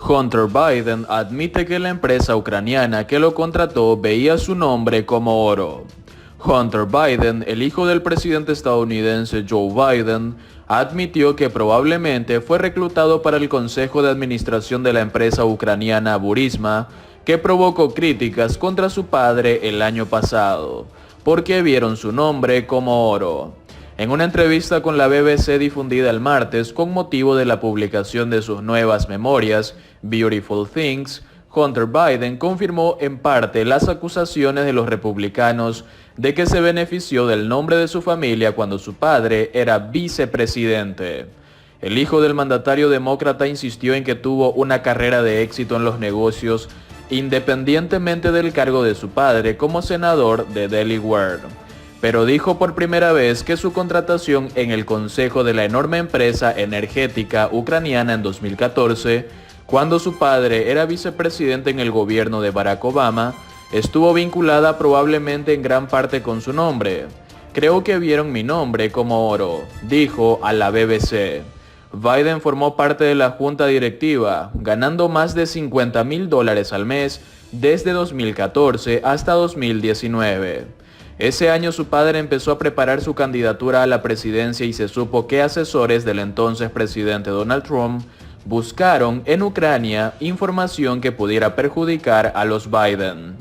Hunter Biden admite que la empresa ucraniana que lo contrató veía su nombre como oro. Hunter Biden, el hijo del presidente estadounidense Joe Biden, admitió que probablemente fue reclutado para el consejo de administración de la empresa ucraniana Burisma, que provocó críticas contra su padre el año pasado, porque vieron su nombre como oro. En una entrevista con la BBC difundida el martes con motivo de la publicación de sus nuevas memorias, Beautiful Things, Hunter Biden confirmó en parte las acusaciones de los republicanos de que se benefició del nombre de su familia cuando su padre era vicepresidente. El hijo del mandatario demócrata insistió en que tuvo una carrera de éxito en los negocios independientemente del cargo de su padre como senador de Delaware, pero dijo por primera vez que su contratación en el consejo de la enorme empresa energética ucraniana en 2014, cuando su padre era vicepresidente en el gobierno de Barack Obama, estuvo vinculada probablemente en gran parte con su nombre. Creo que vieron mi nombre como oro, dijo a la BBC. Biden formó parte de la junta directiva, ganando más de $50,000 al mes desde 2014 hasta 2019. Ese año su padre empezó a preparar su candidatura a la presidencia y se supo que asesores del entonces presidente Donald Trump buscaron en Ucrania información que pudiera perjudicar a los Biden.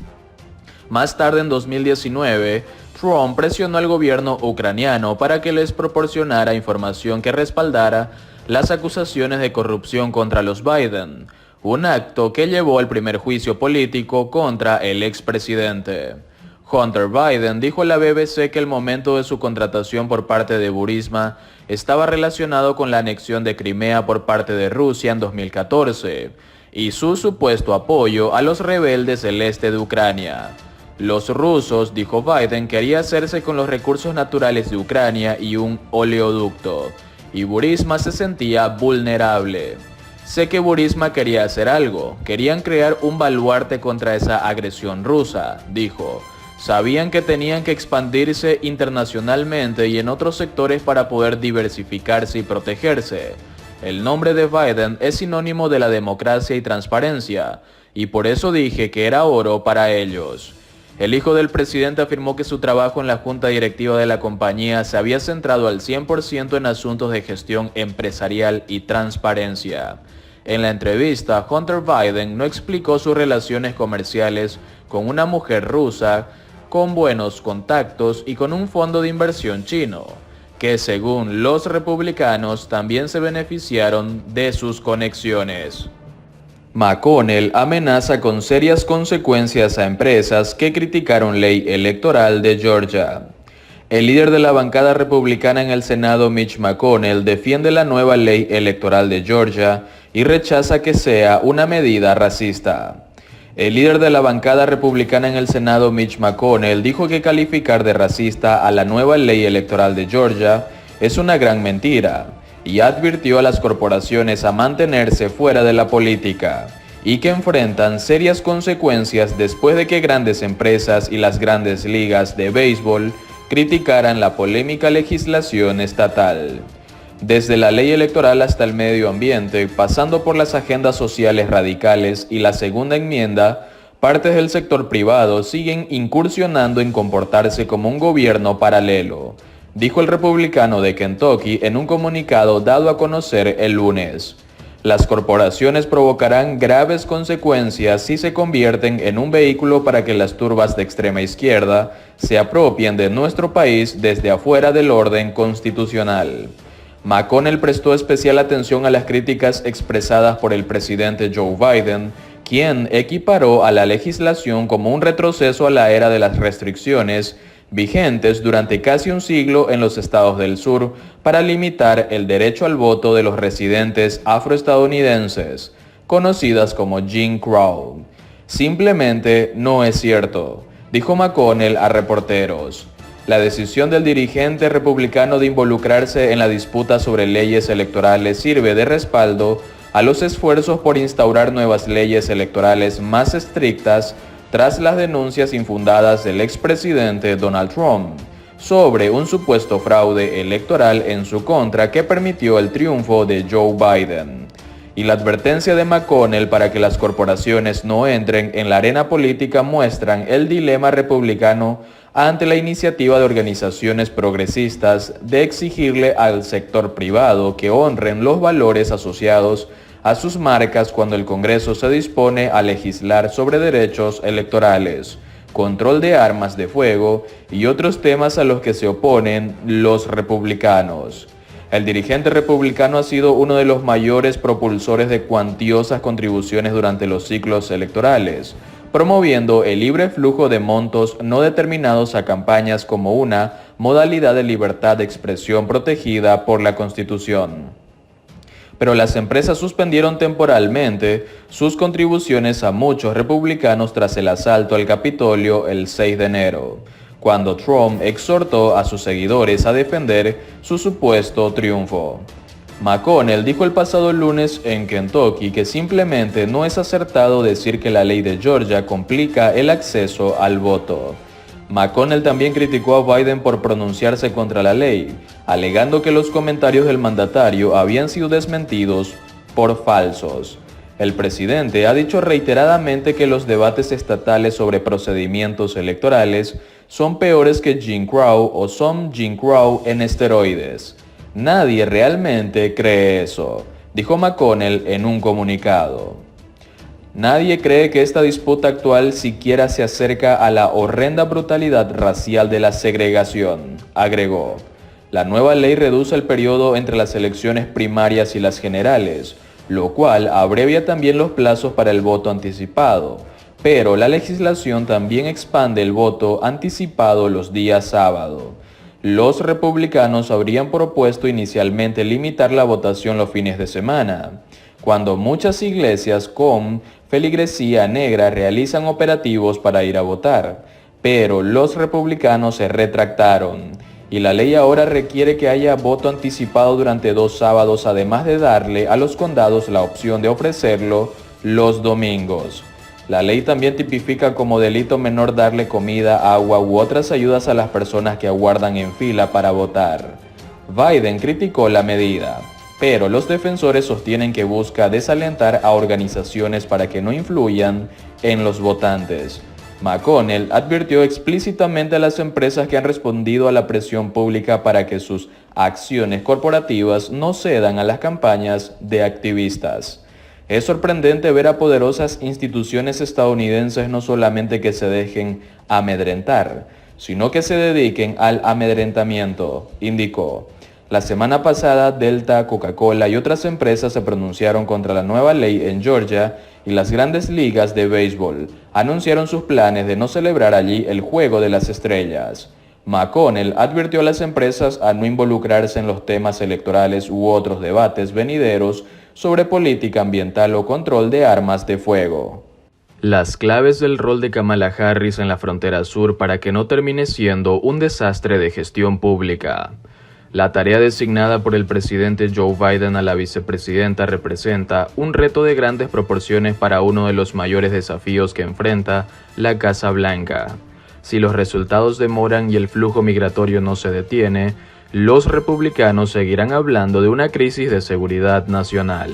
Más tarde en 2019, Trump presionó al gobierno ucraniano para que les proporcionara información que respaldara las acusaciones de corrupción contra los Biden, un acto que llevó al primer juicio político contra el expresidente. Hunter Biden dijo a la BBC que el momento de su contratación por parte de Burisma estaba relacionado con la anexión de Crimea por parte de Rusia en 2014 y su supuesto apoyo a los rebeldes del este de Ucrania. Los rusos, dijo Biden, querían hacerse con los recursos naturales de Ucrania y un oleoducto, y Burisma se sentía vulnerable. Sé que Burisma quería hacer algo, querían crear un baluarte contra esa agresión rusa, dijo. Sabían que tenían que expandirse internacionalmente y en otros sectores para poder diversificarse y protegerse. El nombre de Biden es sinónimo de la democracia y transparencia, y por eso dije que era oro para ellos. El hijo del presidente afirmó que su trabajo en la junta directiva de la compañía se había centrado al 100% en asuntos de gestión empresarial y transparencia. En la entrevista, Hunter Biden no explicó sus relaciones comerciales con una mujer rusa con buenos contactos y con un fondo de inversión chino, que según los republicanos también se beneficiaron de sus conexiones. McConnell amenaza con serias consecuencias a empresas que criticaron ley electoral de Georgia. El líder de la bancada republicana en el Senado, Mitch McConnell, defiende la nueva ley electoral de Georgia y rechaza que sea una medida racista. El líder de la bancada republicana en el Senado, Mitch McConnell, dijo que calificar de racista a la nueva ley electoral de Georgia es una gran mentira y advirtió a las corporaciones a mantenerse fuera de la política y que enfrentan serias consecuencias después de que grandes empresas y las grandes ligas de béisbol criticaran la polémica legislación estatal. Desde la ley electoral hasta el medio ambiente, pasando por las agendas sociales radicales y la segunda enmienda, partes del sector privado siguen incursionando en comportarse como un gobierno paralelo, dijo el republicano de Kentucky en un comunicado dado a conocer el lunes. Las corporaciones provocarán graves consecuencias si se convierten en un vehículo para que las turbas de extrema izquierda se apropien de nuestro país desde afuera del orden constitucional. McConnell prestó especial atención a las críticas expresadas por el presidente Joe Biden, quien equiparó a la legislación como un retroceso a la era de las restricciones vigentes durante casi un siglo en los estados del sur para limitar el derecho al voto de los residentes afroestadounidenses, conocidas como Jim Crow. Simplemente no es cierto, dijo McConnell a reporteros. La decisión del dirigente republicano de involucrarse en la disputa sobre leyes electorales sirve de respaldo a los esfuerzos por instaurar nuevas leyes electorales más estrictas tras las denuncias infundadas del expresidente Donald Trump sobre un supuesto fraude electoral en su contra que permitió el triunfo de Joe Biden. y la advertencia de McConnell para que las corporaciones no entren en la arena política muestran el dilema republicano ante la iniciativa de organizaciones progresistas de exigirle al sector privado que honren los valores asociados a sus marcas cuando el Congreso se dispone a legislar sobre derechos electorales, control de armas de fuego y otros temas a los que se oponen los republicanos. El dirigente republicano ha sido uno de los mayores propulsores de cuantiosas contribuciones durante los ciclos electorales, promoviendo el libre flujo de montos no determinados a campañas como una modalidad de libertad de expresión protegida por la Constitución. Pero las empresas suspendieron temporalmente sus contribuciones a muchos republicanos tras el asalto al Capitolio el 6 de enero, cuando Trump exhortó a sus seguidores a defender su supuesto triunfo. McConnell dijo el pasado lunes en Kentucky que simplemente no es acertado decir que la ley de Georgia complica el acceso al voto. McConnell también criticó a Biden por pronunciarse contra la ley, alegando que los comentarios del mandatario habían sido desmentidos por falsos. El presidente ha dicho reiteradamente que los debates estatales sobre procedimientos electorales son peores que Jim Crow o son Jim Crow en esteroides. Nadie realmente cree eso, dijo McConnell en un comunicado. Nadie cree que esta disputa actual siquiera se acerca a la horrenda brutalidad racial de la segregación, agregó. La nueva ley reduce el periodo entre las elecciones primarias y las generales, lo cual abrevia también los plazos para el voto anticipado, pero la legislación también expande el voto anticipado los días sábado. Los republicanos habrían propuesto inicialmente limitar la votación los fines de semana, cuando muchas iglesias con feligresía negra realizan operativos para ir a votar, pero los republicanos se retractaron, y la ley ahora requiere que haya voto anticipado durante 2 sábados, además de darle a los condados la opción de ofrecerlo los domingos. La ley también tipifica como delito menor darle comida, agua u otras ayudas a las personas que aguardan en fila para votar. Biden criticó la medida, pero los defensores sostienen que busca desalentar a organizaciones para que no influyan en los votantes. McConnell advirtió explícitamente a las empresas que han respondido a la presión pública para que sus acciones corporativas no cedan a las campañas de activistas. Es sorprendente ver a poderosas instituciones estadounidenses no solamente que se dejen amedrentar, sino que se dediquen al amedrentamiento, indicó. La semana pasada, Delta, Coca-Cola y otras empresas se pronunciaron contra la nueva ley en Georgia y las grandes ligas de béisbol anunciaron sus planes de no celebrar allí el Juego de las Estrellas. McConnell advirtió a las empresas a no involucrarse en los temas electorales u otros debates venideros sobre política ambiental o control de armas de fuego. Las claves del rol de Kamala Harris en la frontera sur para que no termine siendo un desastre de gestión pública. La tarea designada por el presidente Joe Biden a la vicepresidenta representa un reto de grandes proporciones para uno de los mayores desafíos que enfrenta la Casa Blanca. Si los resultados demoran y el flujo migratorio no se detiene, los republicanos seguirán hablando de una crisis de seguridad nacional.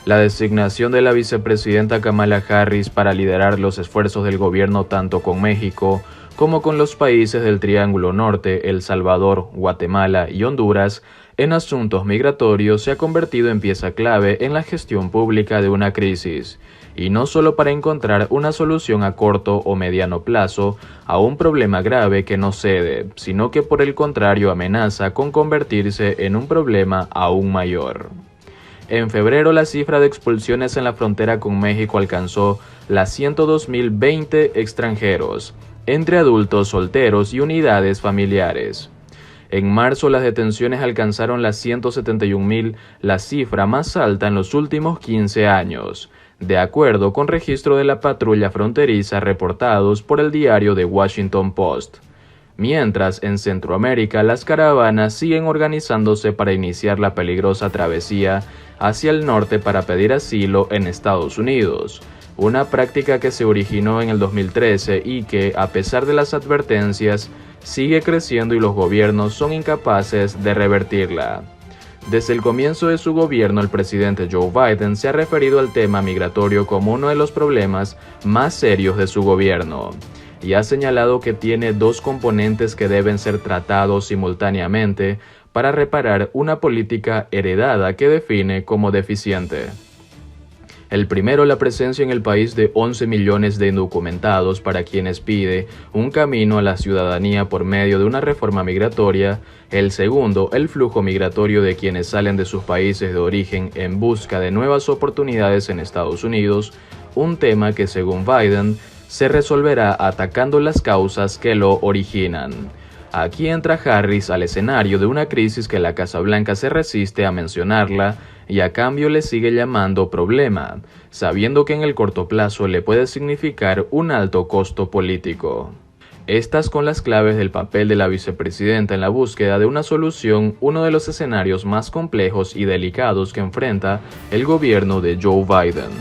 La designación de la vicepresidenta Kamala Harris para liderar los esfuerzos del gobierno tanto con México como con los países del Triángulo Norte, El Salvador, Guatemala y Honduras, en asuntos migratorios se ha convertido en pieza clave en la gestión pública de una crisis, y no solo para encontrar una solución a corto o mediano plazo a un problema grave que no cede, sino que por el contrario amenaza con convertirse en un problema aún mayor. En febrero, la cifra de expulsiones en la frontera con México alcanzó las 102.020 extranjeros, entre adultos solteros y unidades familiares. En marzo, las detenciones alcanzaron las 171.000, la cifra más alta en los últimos 15 años, de acuerdo con registro de la patrulla fronteriza reportados por el diario The Washington Post. Mientras, en Centroamérica, las caravanas siguen organizándose para iniciar la peligrosa travesía hacia el norte para pedir asilo en Estados Unidos, una práctica que se originó en el 2013 y que, a pesar de las advertencias, sigue creciendo y los gobiernos son incapaces de revertirla. Desde el comienzo de su gobierno, el presidente Joe Biden se ha referido al tema migratorio como uno de los problemas más serios de su gobierno, y ha señalado que tiene dos componentes que deben ser tratados simultáneamente para reparar una política heredada que define como deficiente. El primero, la presencia en el país de 11 millones de indocumentados para quienes pide un camino a la ciudadanía por medio de una reforma migratoria. El segundo, el flujo migratorio de quienes salen de sus países de origen en busca de nuevas oportunidades en Estados Unidos, un tema que según Biden se resolverá atacando las causas que lo originan. Aquí entra Harris al escenario de una crisis que la Casa Blanca se resiste a mencionarla y a cambio le sigue llamando problema, sabiendo que en el corto plazo le puede significar un alto costo político. Estas con las claves del papel de la vicepresidenta en la búsqueda de una solución, uno de los escenarios más complejos y delicados que enfrenta el gobierno de Joe Biden.